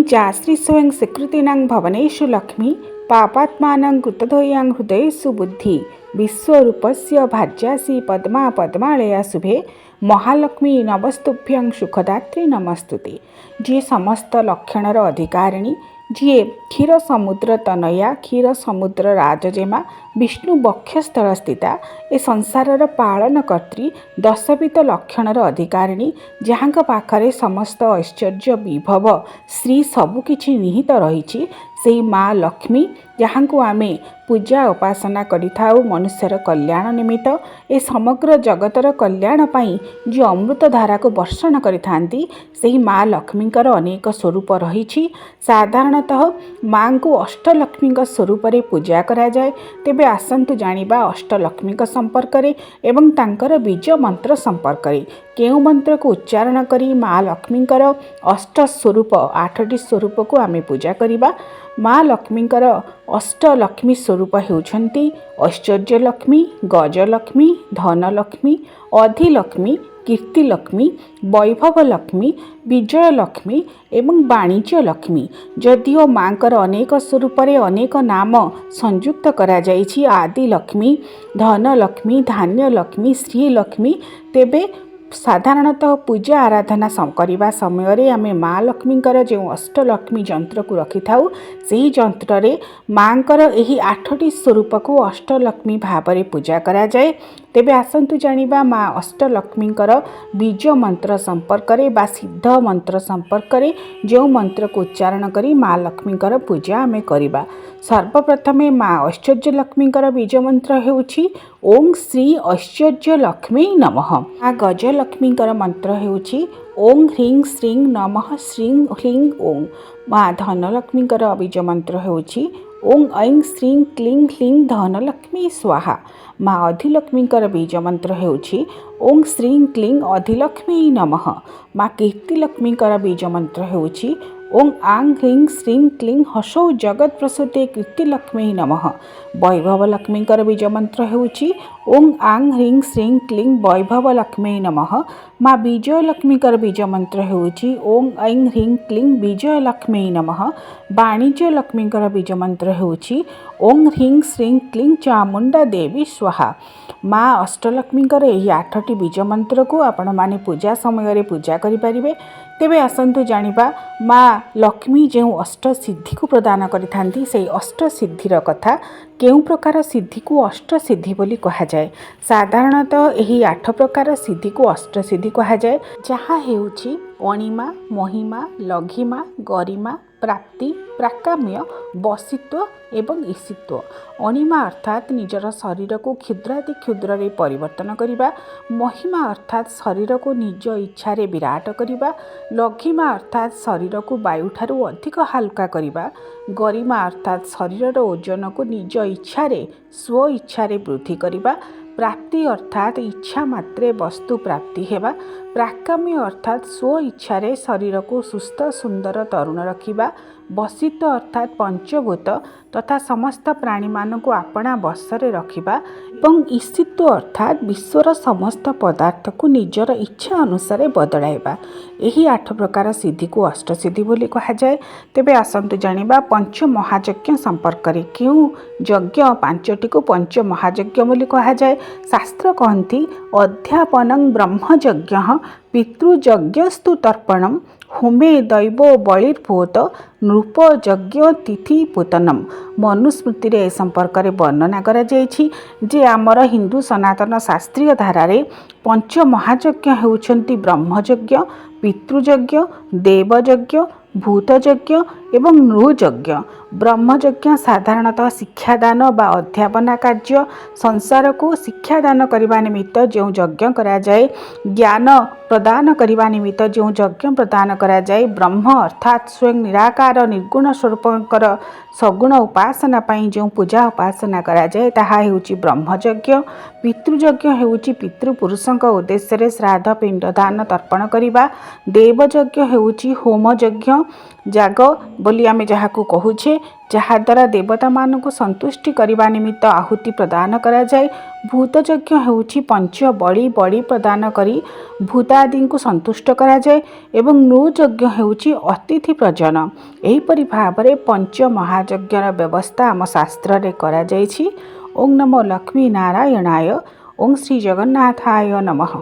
चा श्री स्वयं स्वीकृतीनां भवनेषु लक्ष्मी पापात्मानां कृतधोयां हृदयेषु बुद्धि विश्वरूपस्य भाज्यासि पद्मा पद्मालया शुभे महालक्ष्मी नमस्तुभ्यं सुखदात्री नमस्तुते। जी समस्त लक्षणर अधिकारिणी, जी क्षीर समुद्र तनया क्षीर समुद्र राजजेमा विष्णु बक्षस्थल स्थिता ए संसारर पालनकर्त्री दशविध लक्षणर अधिकारिणी, जहाँ पाखरे समस्त ऐश्वर्य विभव श्री सबुकिछि निहित रही से माँ लक्ष्मी, जहाँ को आमे पूजा उपासना करिथाउ मनुष्यर कल्याण निमित्त ए समग्र जगतर कल्याण पाई जो अमृत धारा को वर्षण करिथांती से माँ लक्ष्मीकर अनेक स्वरूप रही। साधारणतः माँ को अष्टलक्ष्मी स्वरूप रे पूजा करा जाए। तेबे आसंतु जानिबा अष्टलक्ष्मी संपर्क रे एवं तांकर बीज मंत्र संपर्क रे। केउ मंत्र को उच्चारण करी माँ लक्ष्मीकर अष्ट स्वरूप 8टी स्वरूप को आमे पूजा करिबा। माँ लक्ष्मीकर अष्टलक्ष्मी स्वरूप हेउछंती ऐश्वर्य लक्ष्मी, गजलक्ष्मी, धनलक्ष्मी, अधिलक्ष्मी, कीर्तिलक्ष्मी, वैभव लक्ष्मी, विजय लक्ष्मी एवं वाणिज्य लक्ष्मी। जदिओ माँकर अनेक स्वरूप अनेक नाम संयुक्त करा जाइछि आदि लक्ष्मी, धनलक्ष्मी, धान्य लक्ष्मी, श्रीलक्ष्मी, तेबे साधारणतः पूजा आराधना करने समय आमे माँ लक्ष्मीकर जो अष्टलक्ष्मी जंत्र को रखि थाउ से जंत्र रे माँकर एही 8टी स्वरूप को अष्टलक्ष्मी भाव में पूजा करा जाए। तेबे आसंतु जानिबा माँ अष्टलक्ष्मीकर बीज मंत्र संपर्क रे बा सिद्ध मंत्र संपर्क रे जो मंत्र को उच्चारण करी माँ लक्ष्मीकर पूजा आमे करिबा। सर्वप्रथमे माँ ऐश्वर्य लक्ष्मीकर बीज मंत्र हेउछि ओं श्री ऐश्वर्य लक्ष्मी नमः। माँ गजलक्ष्मीकर मंत्र हेउछि ओं ह्रीं श्रीं नमः श्रीं ह्रीं ओं। माँ धनलक्ष्मीकर बीज मंत्र हेउछि ओं ऐं श्रीं क्लीं ह्लीं धनलक्ष्मी स्वाहा। माँ अधिलक्ष्मीकर बीज मंत्र हेउछि ओं श्रीं क्लीं अधिलक्ष्मी नमः। माँ कीर्तिलक्ष्मीकर बीज मंत्र हेउछि ओं आं ह्रीं श्रीं क्लीं हसौ जगत प्रसूते कीर्तिलक्ष्मी नमः। वैभव लक्ष्मीकर बीज मंत्र हेउछि ओं आं ह्रीं श्रीं क्लीं वैभव लक्ष्मी नमः। माँ विजय लक्ष्मीकर बीज मंत्र हेउछि ओं ऐं ह्रीं क्लीं विजय लक्ष्मी नमः। वाणिज्य लक्ष्मीकर बीज मंत्र हेउछि ओं ह्रीं श्रीं क्लीं चामुंडा देवी स्वाहा। माँ अष्टलक्ष्मीकर एही 8टी बीज मंत्र को आपण माने पूजा समय पूजा करि परिबे। तेबे आसंतु जानिबा माँ लक्ष्मी जो अष्ट सिद्धि को प्रदान करिथांती से अष्ट सिद्धिर कथा। केउ प्रकार सिद्धि को अष्ट सिद्धि बोली कहा जाए। साधारणतः एही 8 प्रकार सिद्धि को अष्ट सिद्धि कहा जाए, जहाँ हेउछि अणिमा, महिमा, लघिमा, गरिमा, प्राप्ति, प्राकाम्य, वसित्व एवं ईशित्व। अणिमा अर्थात निजर शरीर को क्षुद्राति क्षुद्र रे परिवर्तन करिबा। महिमा अर्थात शरीर को निज इच्छा रे विराट करिबा। लघिमा अर्थात शरीर को वायु ठारू अधिक हल्का करिबा। गरिमा अर्थात शरीर ओजन को निज इच्छा रे स्व इच्छा रे वृद्धि करिबा। प्राप्ति अर्थात इच्छा मात्रे वस्तु प्राप्ति हेबा। प्राकाम्य अर्थात स्व इच्छा रे शरीर को सुस्थ सुंदर तरुण रखिबा। वसित्व अर्थात पंचभूत तथा समस्त प्राणी मान को आपणा वशरे रखिबा। एवं ईशित्व अर्थात विश्वर समस्त पदार्थ को निजर इच्छा अनुसार बदलाइबा। यही 8 प्रकार सिद्धि को अष्ट सिद्धि बोली कहा जाए। तेबे आसंतु जानिबा पंच महायज्ञ संपर्क रे। क्यों यज्ञ 5टी को पंच महायज्ञ बोली कहा जाए। शास्त्र कहती अध्यापनं ब्रह्मयज्ञ पितृयज्ञस्तु तर्पणम होमे दैव बलिर्भूत नृप यज्ञ तिथि पूतनम। मनुस्मृति रे संपर्क रे वर्णना करा जायछि जे आमर हिंदू सनातन शास्त्रीय धारा रे पंच महायज्ञ हेउछंती ब्रह्मयज्ञ, पितृयज्ञ, देवयज्ञ, भूतयज्ञ एवं नृयज्ञ। ब्रह्मयज्ञ साधारणतः शिक्षादान बा अध्यापना कार्य। संसार को शिक्षादान करने निमित्त जो यज्ञ करा जाए, ज्ञान प्रदान करने निमित्त जो यज्ञ प्रदान करा जाए, ब्रह्म अर्थात स्वयं निराकार निर्गुण स्वरूपकर सगुण उपासना पाई जो पूजा उपासना करा जाए ताहा हेउछि ब्रह्मयज्ञ। पितृयज्ञ हेउछि पितृपुरुषक उद्देश्य रे श्राद्ध पिंड दान तर्पण करिबा। देवयज्ञ हेउछि होम यज्ञ। जाग बोली आमे जहाकू कहूछे, जहाद्वारा देवता मानक संतुष्टि करने निमित्त आहुति प्रदान करा जाए। भूत यज्ञ हेउछि पंच बलि बलि प्रदान करी भूतादि को संतुष्ट करा जाए एवं नृ यज्ञ हेउछि अतिथि प्रजन। एहिपरि भावरे पंच महायज्ञर व्यवस्था आम शास्त्र रे करा जाइछि। ओं नमो लक्ष्मी नारायणाय। ओं श्री जगन्नाथाय नमः।